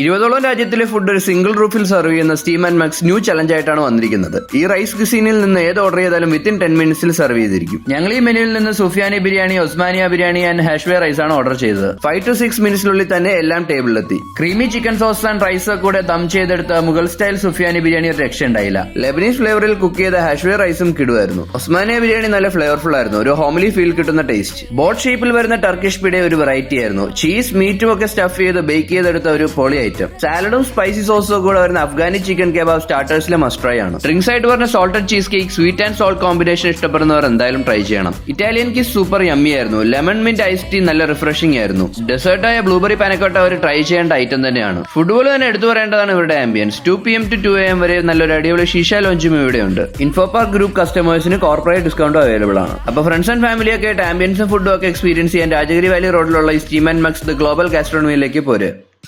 20ഓളം രാജ്യത്തിലെ ഫുഡ് ഒരു single റൂഫിൽ serve ചെയ്യുന്ന steam and mugs new challenge ആയിട്ടാണ് വന്നിരിക്കുന്നത്. ഈ റൈസ് ക്യുസീനിൽ നിന്ന് ഏത് ഓർഡർ ചെയ്താലും വിത്തിൻ 10 മിനിറ്റ്സിൽ സെർവ് ചെയ്തിരിക്കും. ഞങ്ങൾ ഈ മെനുവിൽ നിന്ന് Sufiyani biryani, Osmania biryani and hashweh rice ആണ് ഓർഡർ ചെയ്തത്. 5 to 6 മിനിറ്റ്സിനുള്ളിൽ തന്നെ എല്ലാം ടേബിളിലെത്തി. Creamy chicken sauce and rice കൂടെ ദം ചെയ്തെടുത്ത മുഗൾ സ്റ്റൈൽ സുഫിയാനി ബിരിയാണി ഒരു രക്ഷയുണ്ടായില്ല. ലെബനീസ് ഫ്ലേവറിൽ കുക്ക് ചെയ്ത ഹാഷ്വേ റൈസും കിടുവായിരുന്നു. ഒസ്മാനിയ ബിരിയാണി നല്ല ഫ്ലേവർഫുൾ ആയിരുന്നു, ഒരു ഹോംലി ഫീൽ കിട്ടുന്ന ടേസ്റ്റ്. ബോട്ട് ഷേപ്പിൽ വരുന്ന ടർക്കിഷ് പിടെ ഒരു വെറൈറ്റി ആയിരുന്നു. ചീസ് മീറ്റും ഒക്കെ സ്റ്റഫ് ചെയ്ത് ബേക്ക് ചെയ്തെടുത്ത ഒരു പൊളി ഐറ്റം. സാലഡും സ്പൈസി സോസും കൂടെ വരുന്ന അഫ്ഗാനി ചിക്കൻ കബാബ് സ്റ്റാർട്ടേഴ്സിലെ മസ്റ്റ് ട്രൈ ആണ്. ഡ്രിങ്ക്സ് ആയിട്ട് പറഞ്ഞ salted cheesecake, sweet and salt combination ഇഷ്ടപ്പെടുന്നവർ എന്തായാലും ട്രൈ ചെയ്യണം. ഇറ്റാലിയൻ കിസ് സൂപ്പർ യമ്മി ആയിരുന്നു. ലെമൺ മിന്റ് ഐസ് ടീ നല്ല റിഫ്രഷിംഗ് ആയിരുന്നു. ഡെസേർട്ടായ ബ്ലൂബെറി പാനക്കോട്ട ഒരു ട്രൈ ചെയ്യേണ്ട ഐറ്റം തന്നെയാണ്. ഫുഡ് പോലെ തന്നെ എടുത്തു പറയേണ്ടതാണ് ഇവരുടെ ആംബിയൻസ്. 2 PM to 2 AM വരെ നല്ലൊരു അടിപൊളി ഷീഷ ലോഞ്ചും ഇവിടെയുണ്ട്. ഇൻഫോ പാർക്ക് ഗ്രൂപ്പ് കസ്റ്റമേഴ്സിന് കോർപ്പറേറ്റ് ഡിസ്കൗണ്ടും അവൈലബിൾ ആണ്. അപ്പോൾ ഫ്രണ്ട്സ് ആൻഡ് ഫാമിലി ഒക്കെ ആയിട്ട് ആംബിയൻസും ഫുഡും ഒക്കെ എക്സ്പീരിയൻസ് ചെയ്യാൻ രാജഗിരി വാലി റോഡിലുള്ള ഈ steam and mugs the global ഗാസ്ട്രോണമിയിലേക്ക് പോരെ.